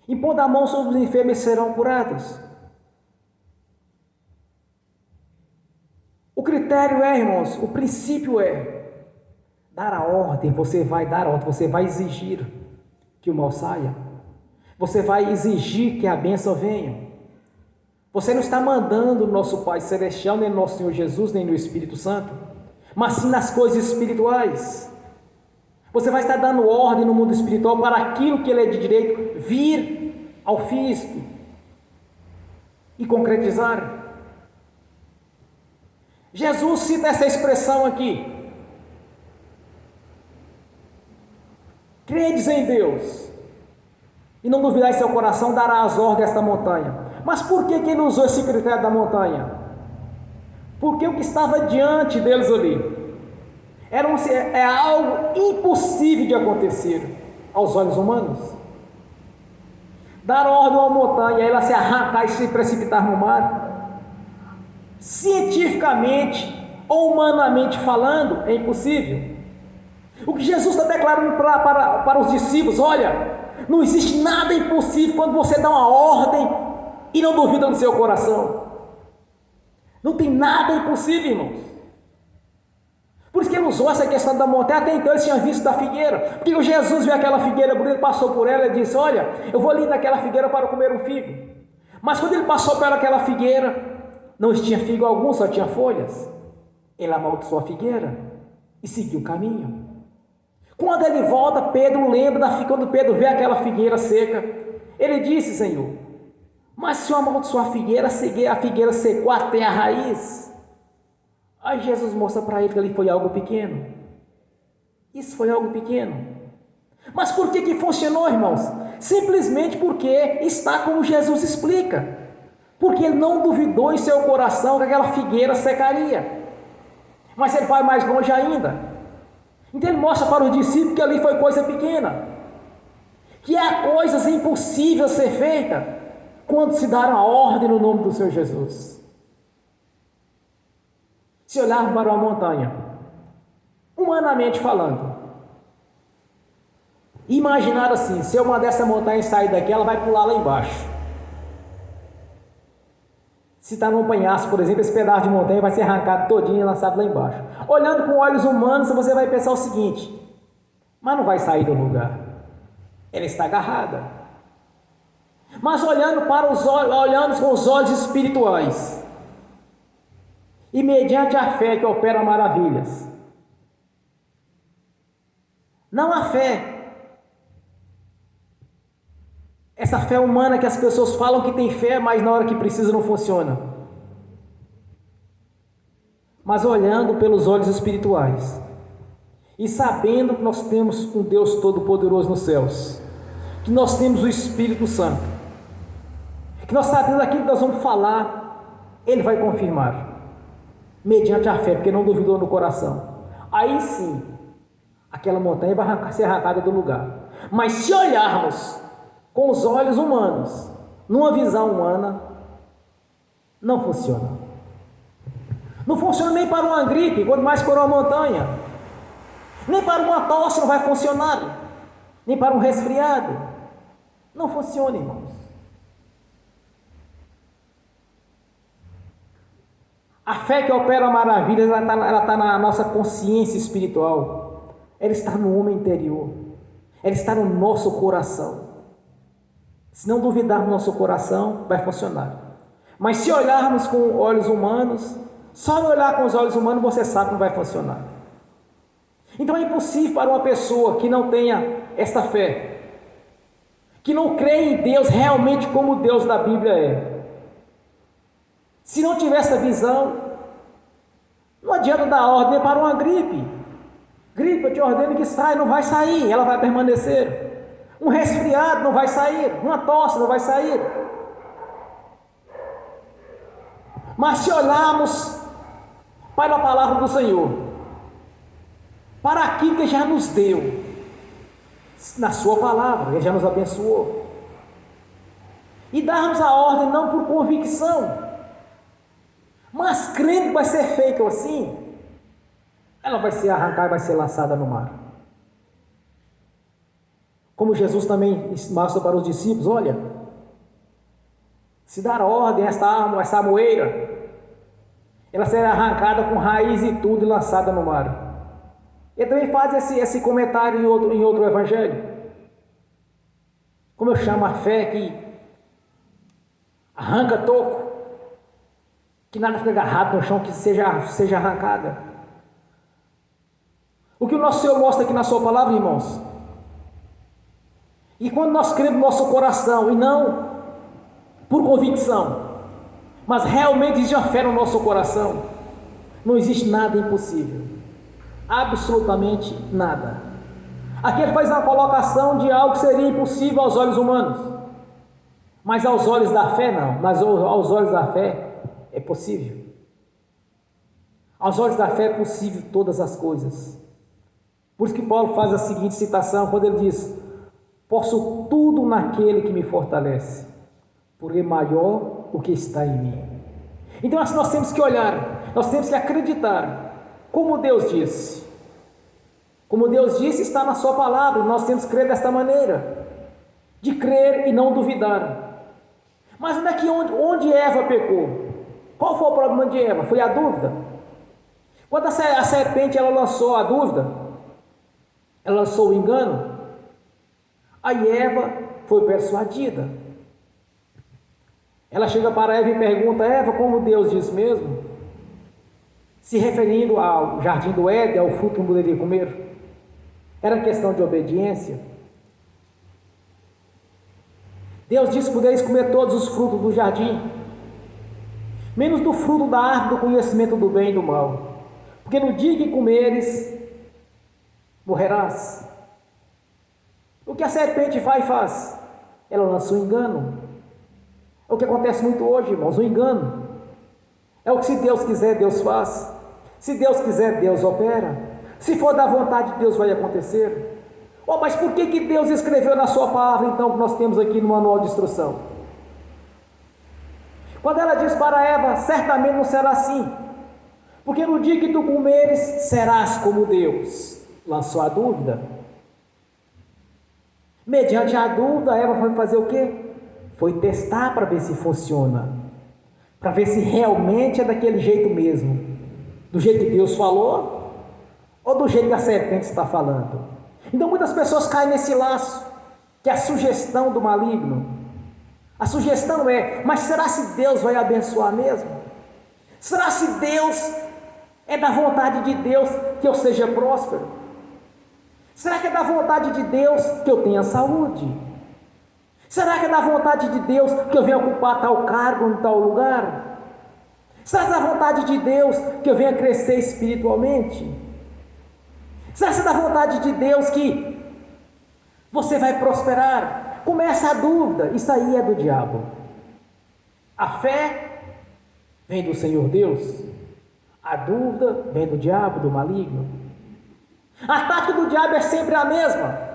impondo a mão sobre os enfermos serão curados. O critério é, irmãos, o princípio é dar a ordem. Você vai dar a ordem, você vai exigir que o mal saia. Você vai exigir que a bênção venha. Você não está mandando o nosso Pai Celestial, nem no nosso Senhor Jesus, nem no Espírito Santo, mas sim nas coisas espirituais. Você vai estar dando ordem no mundo espiritual para aquilo que Ele é de direito vir ao físico e concretizar. Jesus cita essa expressão aqui: credes em Deus e não duvidar em seu coração, dará as ordens desta montanha. Mas por que ele usou esse critério da montanha? Porque o que estava diante deles ali é algo impossível de acontecer aos olhos humanos. Dar ordem a uma montanha, ela se arrancar e se precipitar no mar, cientificamente ou humanamente falando, é impossível. O que Jesus está declarando para os discípulos: olha, não existe nada impossível quando você dá uma ordem e não duvida no seu coração. Não tem nada impossível, irmãos. Por isso que ele usou essa questão da montanha. Até então eles tinham visto da figueira, porque o Jesus viu aquela figueira bonita, passou por ela e disse: olha, eu vou ali naquela figueira para comer um figo. Mas quando ele passou pelaquela figueira, não tinha figo algum, só tinha folhas. Ele amaldiçoou a figueira e seguiu o caminho. Quando ele volta, Pedro lembra da figueira. Quando Pedro vê aquela figueira seca, ele disse: Senhor, mas se eu amaldiçoar a figueira secou até a raiz. Aí Jesus mostra para ele que ali foi algo pequeno. Isso foi algo pequeno. Mas por que funcionou, irmãos? Simplesmente porque está como Jesus explica. Porque ele não duvidou em seu coração que aquela figueira secaria. Mas ele vai mais longe ainda. Então ele mostra para os discípulos que ali foi coisa pequena, que há coisas impossíveis a ser feitas quando se dá uma ordem no nome do Senhor Jesus. Se olharmos para uma montanha, humanamente falando, imaginar assim: se eu mandar essa montanha sair daqui, ela vai pular lá embaixo. Se está num penhasco, por exemplo, esse pedaço de montanha vai ser arrancado todinho e lançado lá embaixo. Olhando com olhos humanos, você vai pensar o seguinte: mas não vai sair do lugar. Ela está agarrada. Mas olhando com os olhos espirituais, e mediante a fé que opera maravilhas. Não a fé, essa fé humana que as pessoas falam que tem fé, mas na hora que precisa não funciona. Mas olhando pelos olhos espirituais e sabendo que nós temos um Deus Todo-Poderoso nos céus, que nós temos o Espírito Santo, que nós sabemos aquilo que nós vamos falar, Ele vai confirmar, mediante a fé, porque não duvidou no coração. Aí sim, aquela montanha vai ser arrancada do lugar. Mas se olharmos com os olhos humanos, numa visão humana, não funciona. Não funciona nem para uma gripe, quanto mais para uma montanha. Nem para uma tosse não vai funcionar. Nem para um resfriado. Não funciona, irmãos. A fé que opera maravilhas, ela está na nossa consciência espiritual. Ela está no homem interior. Ela está no nosso coração. Se não duvidar no nosso coração, vai funcionar. Mas se olharmos com olhos humanos, só olhar com os olhos humanos você sabe que não vai funcionar. Então é impossível para uma pessoa que não tenha esta fé, que não crê em Deus realmente como o Deus da Bíblia é. Se não tiver essa visão, não adianta dar ordem para uma gripe. Gripe, eu te ordeno que saia, não vai sair, ela vai permanecer. Um resfriado não vai sair, uma tosse não vai sair. Mas se olharmos para a palavra do Senhor, para aquilo que já nos deu, na sua palavra, Ele já nos abençoou, e darmos a ordem não por convicção, mas crendo que vai ser feito assim, ela vai ser arrancada e vai ser lançada no mar. Como Jesus também mostra para os discípulos, olha, se dar ordem a essa moeira, ela será arrancada com raiz e tudo e lançada no mar. Ele também faz esse comentário em outro evangelho. Como eu chamo a fé que arranca toco, que nada fica agarrado no chão, que seja arrancada. O que o nosso Senhor mostra aqui na sua palavra, irmãos, e quando nós cremos no nosso coração, e não por convicção, mas realmente existe a fé no nosso coração, não existe nada impossível, absolutamente nada. Aqui ele faz uma colocação de algo que seria impossível aos olhos humanos, mas aos olhos da fé não, mas aos olhos da fé é possível. Aos olhos da fé é possível todas as coisas. Por isso que Paulo faz a seguinte citação, quando ele diz: posso tudo naquele que me fortalece, porque maior o que está em mim. Então nós temos que olhar, nós temos que acreditar, como Deus disse. Como Deus disse, está na sua palavra, nós temos que crer desta maneira, de crer e não duvidar. Mas onde Eva pecou? Qual foi o problema de Eva? Foi a dúvida. Quando a serpente ela lançou a dúvida, ela lançou o engano, aí Eva foi persuadida. Ela chega para Eva e pergunta: Eva, como Deus disse mesmo? Se referindo ao jardim do Éden, ao fruto que não poderia comer. Era questão de obediência. Deus disse que podereis comer todos os frutos do jardim, menos do fruto da árvore do conhecimento do bem e do mal, porque no dia que comeres, morrerás. O que a serpente faz? Ela lança um engano. É o que acontece muito hoje, irmãos, um engano. É o que, se Deus quiser, Deus faz. Se Deus quiser, Deus opera. Se for da vontade de Deus, vai acontecer. Mas por que Deus escreveu na sua palavra, então, que nós temos aqui no manual de instrução? Quando ela diz para Eva: certamente não será assim, porque no dia que tu comeres, serás como Deus. Lançou a dúvida. Mediante a dúvida, Eva foi fazer o quê? Foi testar para ver se funciona, para ver se realmente é daquele jeito mesmo, do jeito que Deus falou, ou do jeito que a serpente está falando. Então muitas pessoas caem nesse laço, que é a sugestão do maligno. A sugestão é: mas será se Deus vai abençoar mesmo? Será se Deus é da vontade de Deus que eu seja próspero? Será que é da vontade de Deus que eu tenha saúde? Será que é da vontade de Deus que eu venha ocupar tal cargo em tal lugar? Será que é da vontade de Deus que eu venha crescer espiritualmente? Será que é da vontade de Deus que você vai prosperar? Começa a dúvida, isso aí é do diabo. A fé vem do Senhor Deus, a dúvida vem do diabo, do maligno. A tática do diabo é sempre a mesma.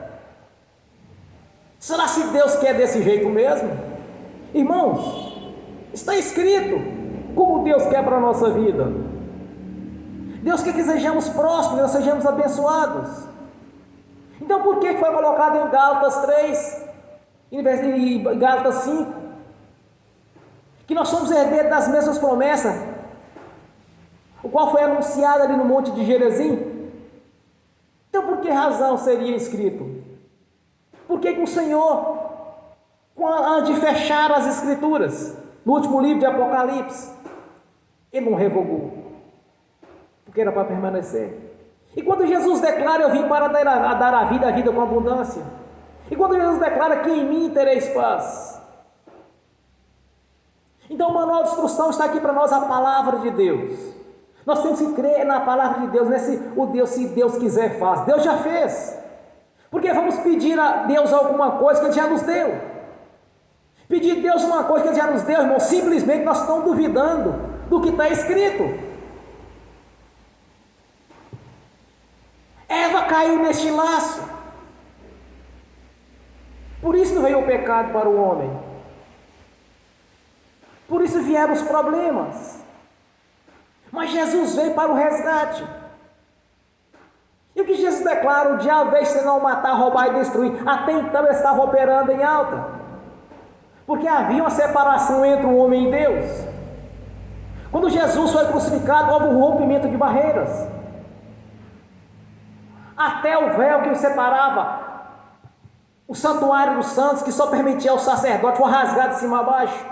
Será se Deus quer desse jeito mesmo? Irmãos, está escrito como Deus quer para a nossa vida. Deus quer que sejamos prósperos, que sejamos abençoados. Então por que foi colocado em Gálatas 3, em Gálatas 5, que nós somos herdeiros das mesmas promessas, o qual foi anunciado ali no monte de Gerizim? Então por que razão seria escrito? Por que o Senhor, antes de fechar as Escrituras, no último livro de Apocalipse, Ele não revogou? Porque era para permanecer. E quando Jesus declara: eu vim para dar a vida com abundância. E quando Jesus declara que em mim tereis paz. Então o manual de instrução está aqui para nós, a palavra de Deus. Nós temos que crer na palavra de Deus, se Deus quiser faz. Deus já fez. Porque vamos pedir a Deus alguma coisa que Ele já nos deu. Pedir a Deus uma coisa que Ele já nos deu, irmão, simplesmente nós estamos duvidando do que está escrito. Eva caiu neste laço. Por isso veio o pecado para o homem. Por isso vieram os problemas. Mas Jesus veio para o resgate. E o que Jesus declara? O diabo veio senão matar, roubar e destruir. Até então ele estava operando em alta. Porque havia uma separação entre o homem e Deus. Quando Jesus foi crucificado, houve um rompimento de barreiras. Até o véu que o separava, o santuário dos santos, que só permitia ao sacerdote, foi rasgado de cima a baixo.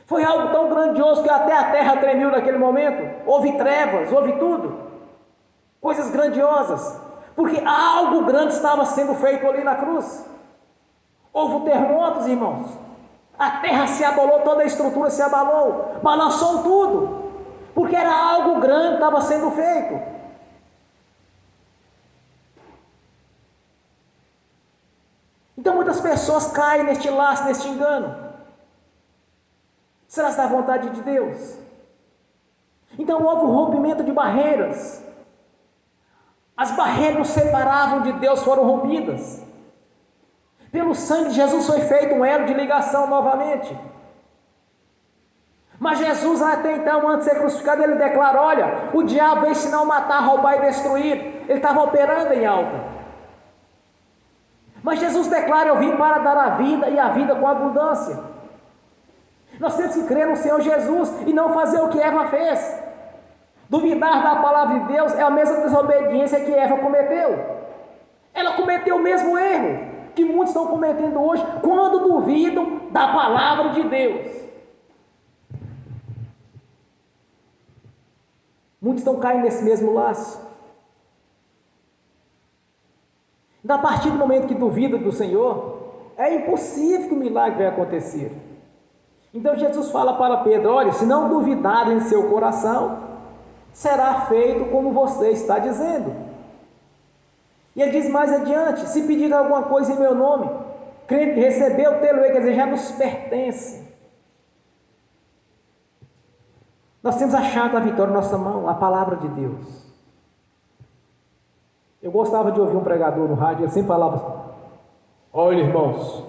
Foi algo tão grandioso que até a terra tremeu naquele momento. Houve trevas, houve tudo. Coisas grandiosas. Porque algo grande estava sendo feito ali na cruz. Houve terremotos, irmãos. A terra se abalou, toda a estrutura se abalou. Balançou tudo. Porque era algo grande que estava sendo feito. Então muitas pessoas caem neste laço, neste engano. Será da vontade de Deus? Então houve um rompimento de barreiras. As barreiras que nos separavam de Deus foram rompidas. Pelo sangue de Jesus foi feito um elo de ligação novamente. Mas Jesus, até então, antes de ser crucificado, ele declara: olha, o diabo veio senão matar, roubar e destruir. Ele estava operando em alta. Mas Jesus declara: eu vim para dar a vida e a vida com abundância. Nós temos que crer no Senhor Jesus e não fazer o que Eva fez. Duvidar da palavra de Deus é a mesma desobediência que Eva cometeu. Ela cometeu o mesmo erro que muitos estão cometendo hoje quando duvidam da palavra de Deus. Muitos estão caindo nesse mesmo laço. A partir do momento que duvida do Senhor, é impossível que o milagre vai acontecer. Então Jesus fala para Pedro: olha, se não duvidar em seu coração, será feito como você está dizendo. E ele diz mais adiante: se pedir alguma coisa em meu nome, crente que recebeu, tê-lo-ei, quer dizer, já nos pertence. Nós temos a chave da vitória em nossa mão, a palavra de Deus. Eu gostava de ouvir um pregador no rádio, ele sempre falava: olha, irmãos,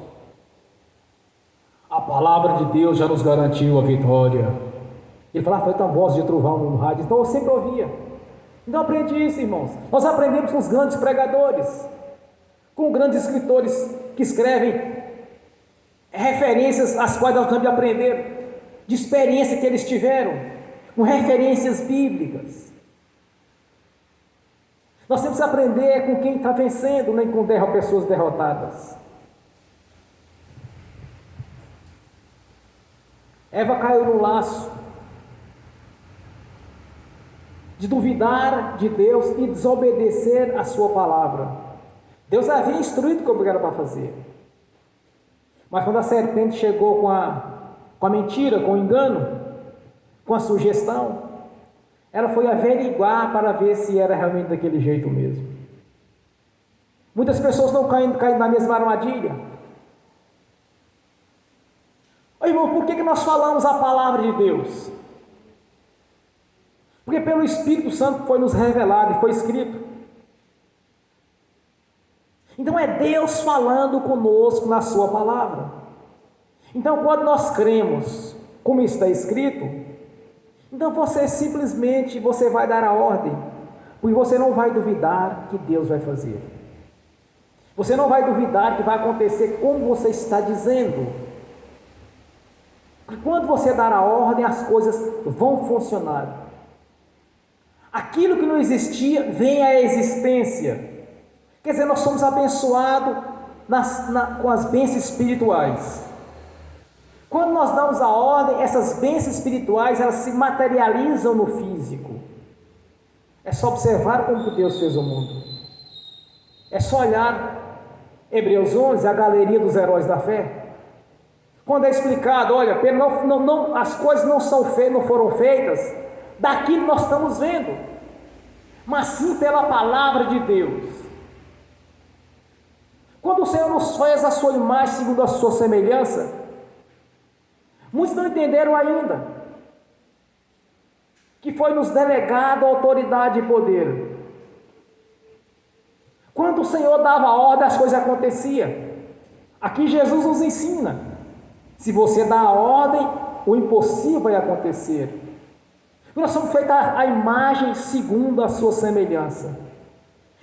a palavra de Deus já nos garantiu a vitória. Ele falava: foi tão voz de trovão no rádio. Então eu sempre ouvia. Então aprendi isso, irmãos. Nós aprendemos com os grandes pregadores, com grandes escritores que escrevem referências às quais nós temos de aprender, de experiência que eles tiveram, com referências bíblicas. Nós temos que aprender com quem está vencendo, nem com pessoas derrotadas. Eva caiu no laço de duvidar de Deus e desobedecer a sua palavra. Deus havia instruído como era para fazer. Mas quando a serpente chegou com a mentira, com o engano, com a sugestão, ela foi averiguar para ver se era realmente daquele jeito mesmo. Muitas pessoas não caem na mesma armadilha. Ô irmão, por que nós falamos a palavra de Deus? Porque pelo Espírito Santo foi nos revelado e foi escrito. Então é Deus falando conosco na sua palavra. Então quando nós cremos, como está escrito, então você simplesmente vai dar a ordem, porque você não vai duvidar que Deus vai fazer. Você não vai duvidar que vai acontecer como você está dizendo. Porque quando você dar a ordem, as coisas vão funcionar. Aquilo que não existia vem à existência. Quer dizer, nós somos abençoados com as bênçãos espirituais. Quando nós damos a ordem, essas bênçãos espirituais, elas se materializam no físico. É só observar como Deus fez o mundo. É só olhar Hebreus 11, a galeria dos heróis da fé. Quando é explicado, olha, as coisas não foram feitas daquilo que nós estamos vendo, mas sim pela palavra de Deus. Quando o Senhor nos fez a sua imagem segundo a sua semelhança, muitos não entenderam ainda que foi nos delegado autoridade e poder. Quando o Senhor dava ordem, as coisas aconteciam. Aqui Jesus nos ensina: se você dá a ordem, o impossível vai acontecer. Nós somos feitos a imagem segundo a sua semelhança.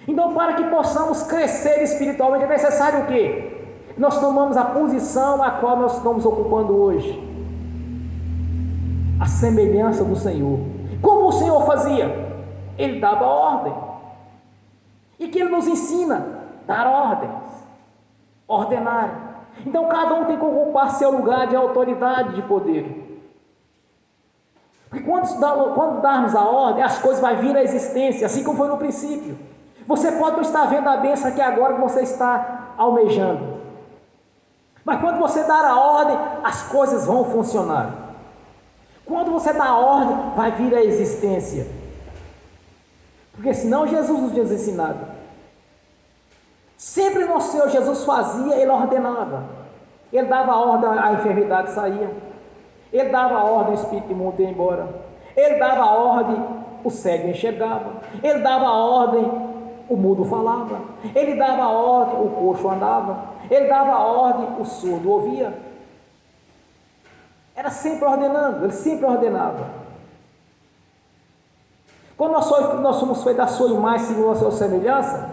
Então, para que possamos crescer espiritualmente, é necessário o quê? Nós tomamos a posição a qual nós estamos ocupando hoje. A semelhança do Senhor. Como o Senhor fazia? Ele dava ordem. E que Ele nos ensina? Dar ordens. Ordenar. Então, cada um tem que ocupar seu lugar de autoridade, de poder. Porque quando darmos a ordem, as coisas vão vir à existência, assim como foi no princípio. Você pode não estar vendo a bênção aqui agora que você está almejando. Mas quando você dar a ordem, as coisas vão funcionar. Quando você dá a ordem, vai vir à existência. Porque senão Jesus nos tinha ensinado. Sempre nosso Senhor Jesus fazia, Ele ordenava. Ele dava a ordem, a enfermidade saía. Ele dava a ordem, o espírito imundo ia embora. Ele dava a ordem, o cego enxergava. Ele dava a ordem, o mudo falava. Ele dava a ordem, o coxo andava. Ele dava a ordem, o surdo ouvia. Era sempre ordenando, ele sempre ordenava. Quando nós somos feitos da sua imagem, segundo a sua semelhança,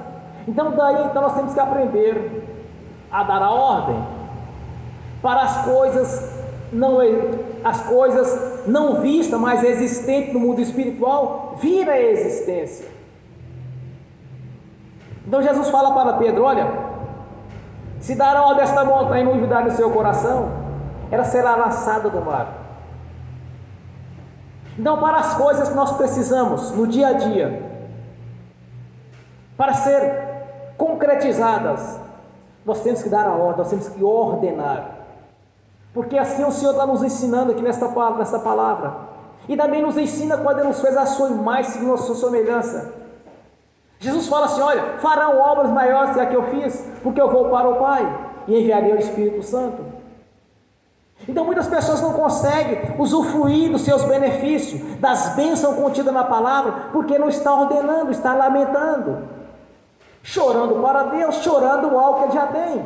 então nós temos que aprender a dar a ordem para as coisas não vistas, mas existentes no mundo espiritual, vir à existência. Então Jesus fala para Pedro: olha, se dar a ordem desta montanha e não duvidar no seu coração, ela será lançada do mar. Então, para as coisas que nós precisamos no dia a dia, para ser concretizadas, nós temos que dar a ordem, nós temos que ordenar. Porque assim o Senhor está nos ensinando aqui nesta palavra. E também nos ensina quando Ele nos fez a sua imagem segundo a sua semelhança. Jesus fala assim: olha, farão obras maiores que a que eu fiz, porque eu vou para o Pai e enviarei o Espírito Santo. Então muitas pessoas não conseguem usufruir dos seus benefícios, das bênçãos contidas na palavra, porque não está ordenando, está lamentando, chorando para Deus, chorando algo que Ele já tem.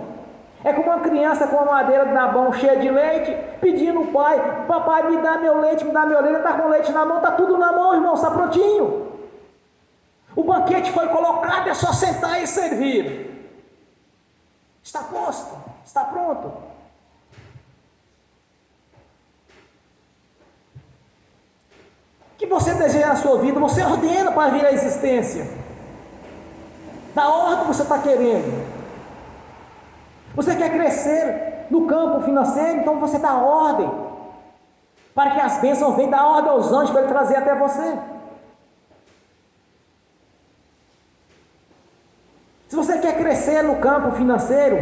É como uma criança com uma madeira na mão cheia de leite, pedindo ao pai: papai, me dá meu leite, me dá meu leite. Ele está com o leite na mão, está tudo na mão, irmão, está prontinho. O banquete foi colocado, é só sentar e servir. Está posto, está pronto. O que você deseja na sua vida, você ordena para vir à existência. Da ordem que você está querendo. Você quer crescer no campo financeiro, então você dá ordem. para que as bênçãos venham da ordem aos anjos para ele trazer até você. Se você quer crescer no campo financeiro,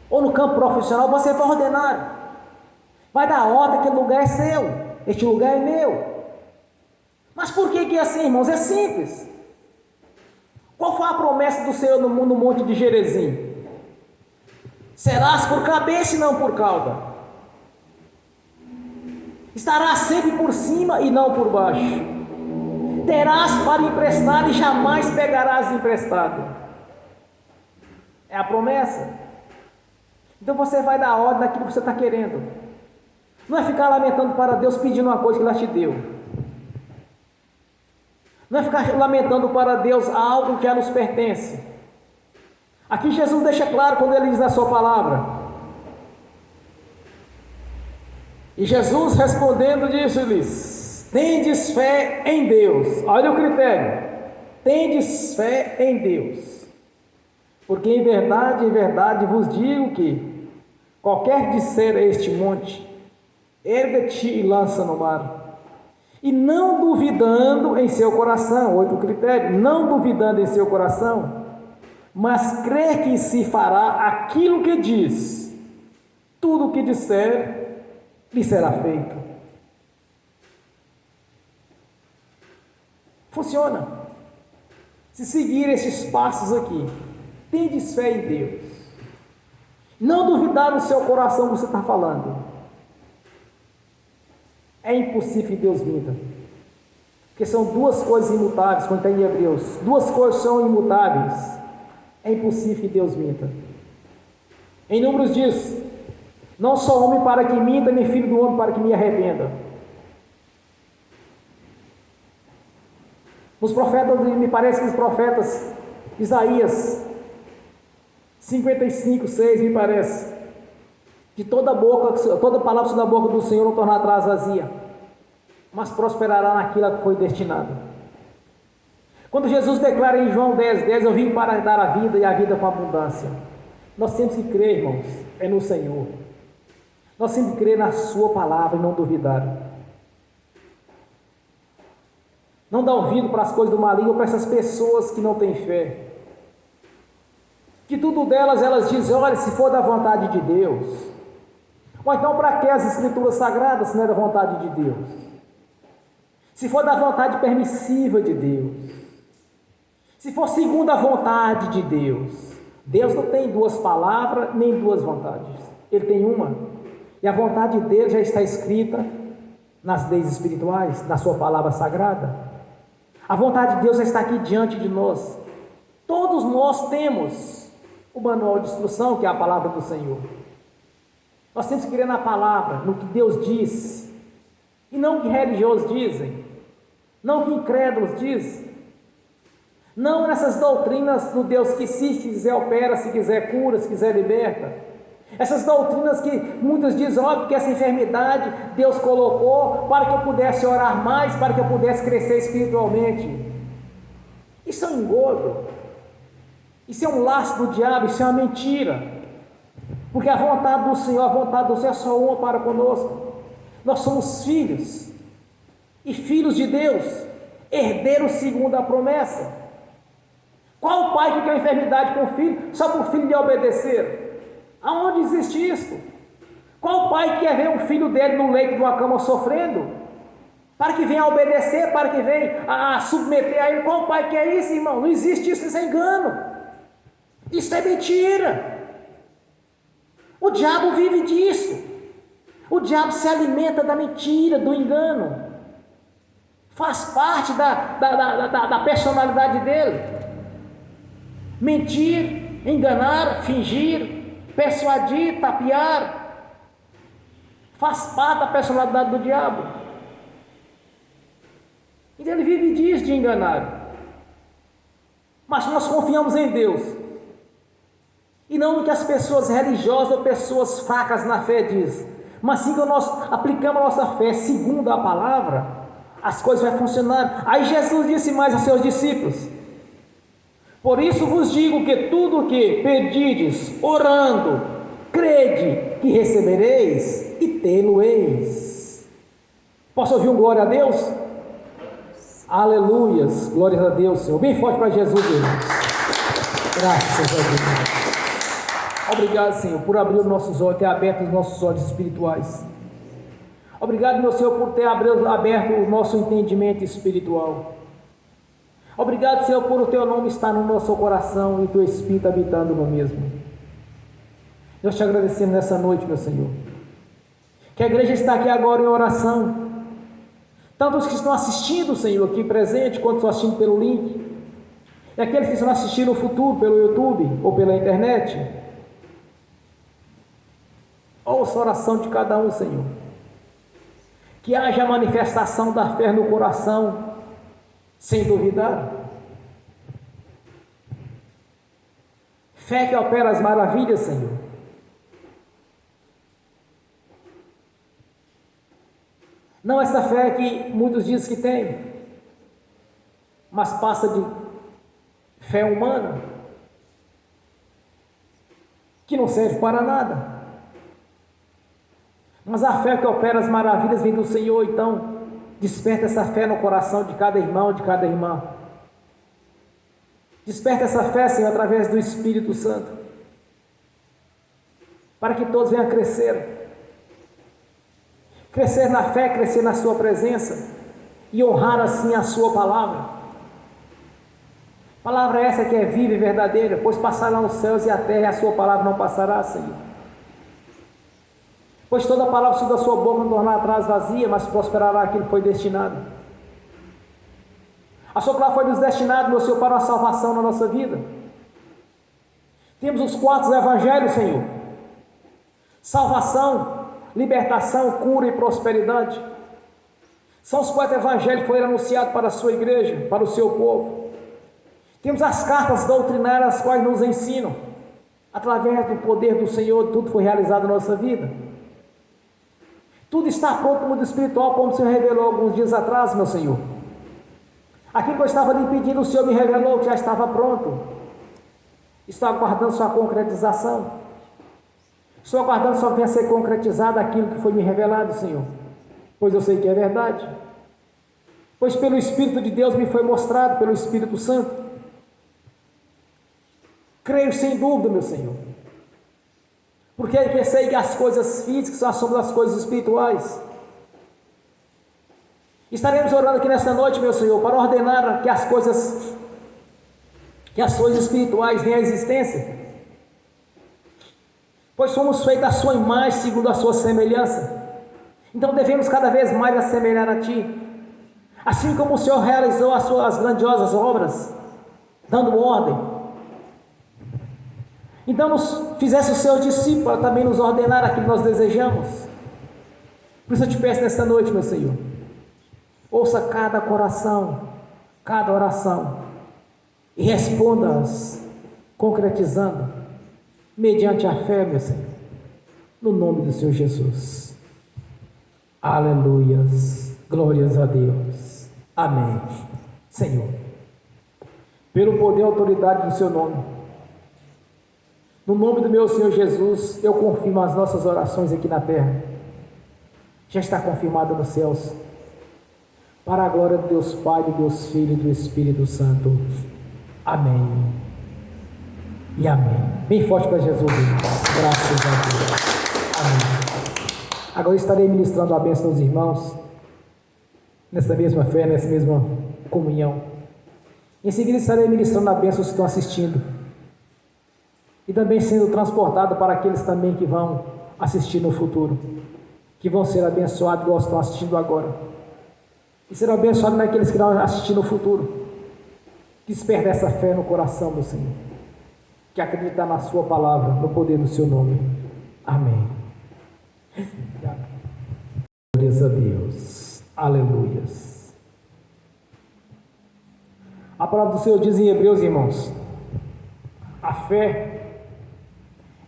ou no campo profissional, você vai ordenar. Vai dar ordem, aquele lugar é seu, este lugar é meu. Mas por que é assim, irmãos? É simples. Qual foi a promessa do Senhor no monte de Gerezim? Serás por cabeça e não por cauda. Estarás sempre por cima e não por baixo. Terás para emprestar e jamais pegarás emprestado. É a promessa. Então você vai dar ordem daquilo que você está querendo. Não é ficar lamentando para Deus pedindo uma coisa que Ele já te deu. Não é ficar lamentando para Deus algo que já nos pertence. Aqui Jesus deixa claro quando Ele diz na sua palavra. E Jesus respondendo disse-lhes: tendes fé em Deus. Olha o critério. Tendes fé em Deus. Porque em verdade vos digo que qualquer disser a este monte, erga-te e lança no mar, e não duvidando em seu coração, outro critério, não duvidando em seu coração, mas crê que se fará aquilo que diz, tudo o que disser lhe será feito. Funciona. Se seguir esses passos aqui, tendes fé em Deus, não duvidar no seu coração o que você está falando, é impossível que Deus minta, porque são duas coisas imutáveis, quando está em Hebreus, duas coisas são imutáveis, é impossível que Deus minta. Em Números diz: não sou homem para que minta, nem filho do homem para que me arrependa. Nos profetas, me parece que os profetas, Isaías 55:6, me parece, que toda palavra da boca do Senhor não tornará atrás vazia, mas prosperará naquilo que foi destinado. Quando Jesus declara em João 10:10, eu vim para dar a vida e a vida com abundância, nós temos que crer, irmãos, é no Senhor. Nós temos que crer na sua palavra e não duvidar. Não dá ouvido para as coisas do maligno, para essas pessoas que não têm fé, que tudo delas, elas dizem: olha, se for da vontade de Deus. Ou então, para que as escrituras sagradas, se não é da vontade de Deus? Se for da vontade permissiva de Deus, se for segundo a vontade de Deus. Deus não tem duas palavras, nem duas vontades, Ele tem uma, e a vontade dele já está escrita nas leis espirituais, na sua palavra sagrada. A vontade de Deus já está aqui diante de nós. Todos nós temos o manual de instrução, que é a palavra do Senhor. Nós temos que crer na palavra, no que Deus diz, e não o que religiosos dizem, não o que incrédulos dizem, não nessas doutrinas do Deus que se quiser opera, se quiser cura, se quiser liberta. Essas doutrinas que muitos dizem: ó, porque essa enfermidade Deus colocou para que eu pudesse orar mais, para que eu pudesse crescer espiritualmente. Isso é um engodo, isso é um laço do diabo, isso é uma mentira, porque a vontade do Senhor é só uma para conosco. Nós somos filhos, e filhos de Deus, herdeiros segundo a promessa. Qual o pai que quer uma enfermidade com o filho, só para o filho lhe obedecer? Aonde existe isso? Qual pai quer ver um filho dele no leito de uma cama sofrendo, para que venha obedecer, para que venha a submeter a ele? Qual pai quer isso, irmão? Não existe isso, isso é engano, isso é mentira. O diabo vive disso, o diabo se alimenta da mentira, do engano, faz parte da personalidade dele. Mentir, enganar, fingir, persuadir, tapear, faz parte da personalidade do diabo. Então ele vive disso, de enganar. Mas nós confiamos em Deus, e não no que as pessoas religiosas ou pessoas fracas na fé dizem, mas sim que nós aplicamos a nossa fé segundo a palavra, as coisas vão funcionar. Aí Jesus disse mais a seus discípulos: por isso vos digo que tudo o que pedides, orando, crede que recebereis e tê-lo-eis. Posso ouvir um glória a Deus? Aleluias, glórias a Deus, Senhor. Bem forte para Jesus, irmãos. Graças a Deus. Obrigado, Senhor, por abrir os nossos olhos, ter aberto os nossos olhos espirituais. Obrigado, meu Senhor, por ter aberto o nosso entendimento espiritual. Obrigado, Senhor, por o Teu nome estar no nosso coração e o Teu Espírito habitando no mesmo. Nós te agradecemos nessa noite, meu Senhor, que a igreja está aqui agora em oração. Tanto os que estão assistindo, Senhor, aqui presente, quanto estão assistindo pelo link, e aqueles que estão assistindo no futuro pelo YouTube ou pela internet. Ouça a oração de cada um, Senhor. Que haja a manifestação da fé no coração, sem duvidar. Fé que opera as maravilhas, Senhor. Não essa fé que muitos dizem que tem, mas passa de fé humana, que não serve para nada. Mas a fé que opera as maravilhas vem do Senhor, então desperta essa fé no coração de cada irmão, de cada irmã. Desperta essa fé, Senhor, através do Espírito Santo, para que todos venham a crescer. Crescer na fé, crescer na sua presença e honrar assim a sua palavra. Palavra essa que é viva e verdadeira, pois passarão os céus e a terra e a sua palavra não passará, Senhor. Pois toda palavra que da sua boca não tornará atrás vazia, mas prosperará aquilo que foi destinado. A sua palavra foi nos destinada, meu Senhor, para uma salvação na nossa vida. Temos os 4 evangelhos, Senhor. Salvação, libertação, cura e prosperidade. São os 4 evangelhos que foram anunciados para a sua igreja, para o seu povo. Temos as cartas doutrinárias, as quais nos ensinam, através do poder do Senhor, tudo foi realizado na nossa vida. Tudo está pronto no mundo espiritual, como o Senhor revelou alguns dias atrás, meu Senhor. Aquilo que eu estava lhe pedindo, o Senhor me revelou que já estava pronto. Estou aguardando sua concretização. Estou aguardando só venha ser concretizado aquilo que foi me revelado, Senhor, pois eu sei que é verdade. Pois pelo Espírito de Deus me foi mostrado, pelo Espírito Santo. Creio sem dúvida, meu Senhor, porque eu sei que as coisas físicas são a sombra das coisas espirituais. Estaremos orando aqui nesta noite, meu Senhor, para ordenar que as coisas espirituais venham à existência, pois somos feitos à sua imagem, segundo a sua semelhança. Então devemos cada vez mais assemelhar a Ti, assim como o Senhor realizou as suas grandiosas obras, dando ordem. Então nos fizesse o seu discípulo para também nos ordenar aquilo que nós desejamos. Por isso eu te peço nesta noite, meu Senhor, ouça cada coração, cada oração, e responda-as, concretizando, mediante a fé, meu Senhor, no nome do Senhor Jesus. Aleluias, glórias a Deus, amém. Senhor, pelo poder e autoridade do Seu nome, no nome do meu Senhor Jesus, eu confirmo as nossas orações aqui na terra, já está confirmada nos céus, para a glória de Deus Pai, de Deus Filho e do Espírito Santo. Amém e amém. Bem forte para Jesus, irmãos. Graças a Deus. Amém. Agora estarei ministrando a bênção aos irmãos, nessa mesma fé, nessa mesma comunhão. Em seguida estarei ministrando a bênção aos que estão assistindo, e também sendo transportado para aqueles também que vão assistir no futuro, que vão ser abençoados igual estão assistindo agora, e serão abençoados naqueles que vão assistir no futuro. Desperta essa fé no coração do Senhor, que acredita na Sua palavra, no poder do Seu nome. Amém. Glórias a Deus. Aleluias. A palavra do Senhor diz em Hebreus, irmãos, a fé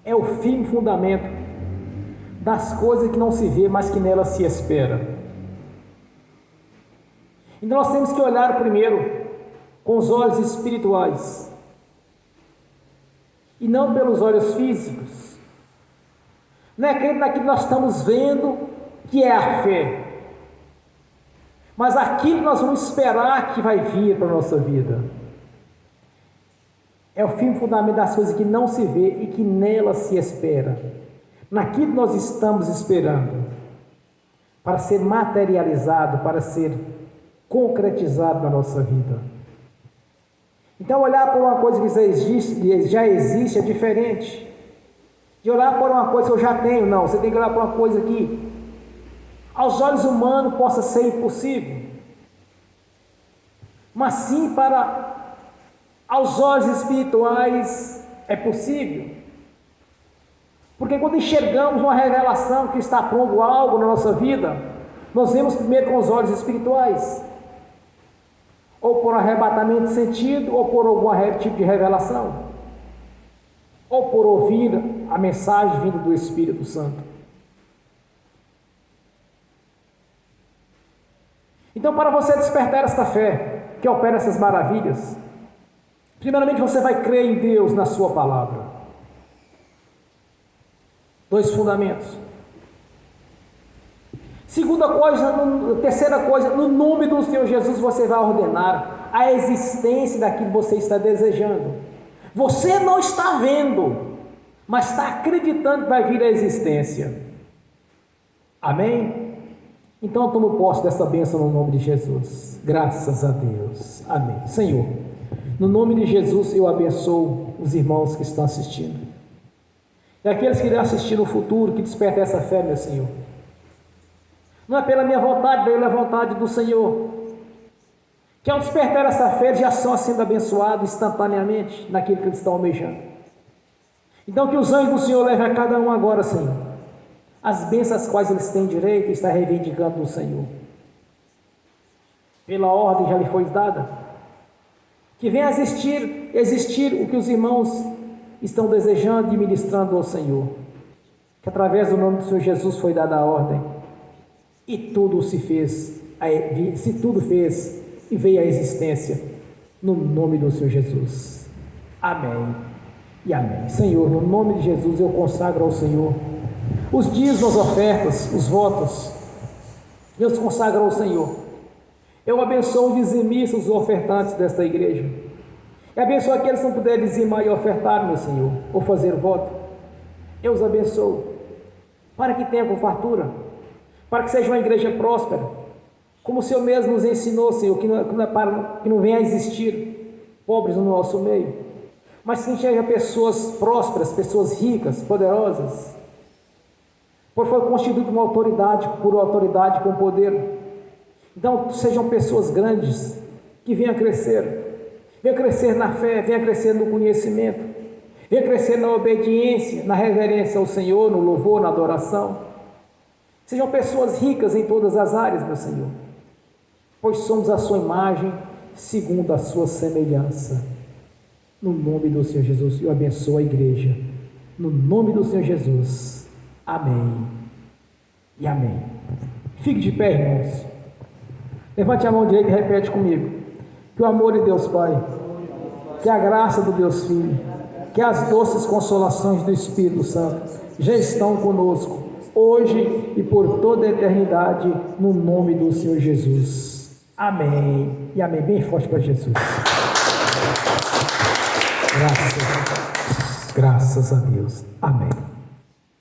é o firme fundamento das coisas que não se vê, mas que nelas se espera. Então nós temos que olhar primeiro com os olhos espirituais e não pelos olhos físicos. Não é crendo naquilo que nós estamos vendo que é a fé. mas aquilo que nós vamos esperar que vai vir para a nossa vida. É o fim fundamental das coisas que não se vê e que nela se espera. Naquilo que nós estamos esperando, para ser materializado, para ser concretizado na nossa vida. Então, olhar por uma coisa que já existe é diferente de olhar por uma coisa que eu já tenho. Não, você tem que olhar por uma coisa que aos olhos humanos possa ser impossível, mas sim para aos olhos espirituais é possível. Porque quando enxergamos uma revelação que está pronto algo na nossa vida, nós vemos primeiro com os olhos espirituais, ou por arrebatamento de sentido, ou por algum tipo de revelação, ou por ouvir a mensagem vinda do Espírito Santo. Então, para você despertar esta fé que opera essas maravilhas, primeiramente você vai crer em Deus, na sua palavra. 2 fundamentos. Terceira coisa, no nome do Senhor Jesus você vai ordenar a existência daquilo que você está desejando. Você não está vendo, mas está acreditando que vai vir a existência. Amém? Então eu tomo posse dessa bênção no nome de Jesus. Graças a Deus. Amém. Senhor, no nome de Jesus eu abençoo os irmãos que estão assistindo. E aqueles que irão assistir no futuro, que despertem essa fé, meu Senhor. Não é pela minha vontade, pela vontade do Senhor. Que ao despertar essa fé, eles já são sendo abençoados instantaneamente naquilo que eles estão almejando. Então que os anjos do Senhor levem a cada um agora, Senhor, as bênçãos às quais eles têm direito e está reivindicando do Senhor. Pela ordem já lhe foi dada. Que venha existir o que os irmãos estão desejando e ministrando ao Senhor, que através do nome do Senhor Jesus foi dada a ordem, e tudo se fez e veio à existência, no nome do Senhor Jesus. Amém e amém. Senhor, no nome de Jesus eu consagro ao Senhor os dízimos, as ofertas, os votos, eu os consagro ao Senhor. Eu abençoo os dizimistas, os ofertantes desta igreja. E abençoa aqueles que não puderem dizimar e ofertar, meu Senhor, ou fazer voto. Eu os abençoo, para que tenha com fartura, para que seja uma igreja próspera, como o Senhor mesmo nos ensinou, Senhor, que não venha a existir pobres no nosso meio, mas que seja pessoas prósperas, pessoas ricas, poderosas, porque foi constituído uma autoridade, por autoridade com poder. Então sejam pessoas grandes, que venham crescer na fé, venha crescer no conhecimento, venha crescer na obediência, na reverência ao Senhor, no louvor, na adoração. Sejam pessoas ricas em todas as áreas, meu Senhor, pois somos a sua imagem, segundo a sua semelhança. No nome do Senhor Jesus, eu abençoo a igreja. No nome do Senhor Jesus. Amém e amém. Fique de pé, irmãos. Levante a mão direita e repete comigo. Que o amor de Deus Pai, que a graça do Deus Filho, que as doces consolações do Espírito Santo já estão conosco, hoje e por toda a eternidade, no nome do Senhor Jesus. Amém e amém. Bem forte para Jesus. Graças a Deus. Amém.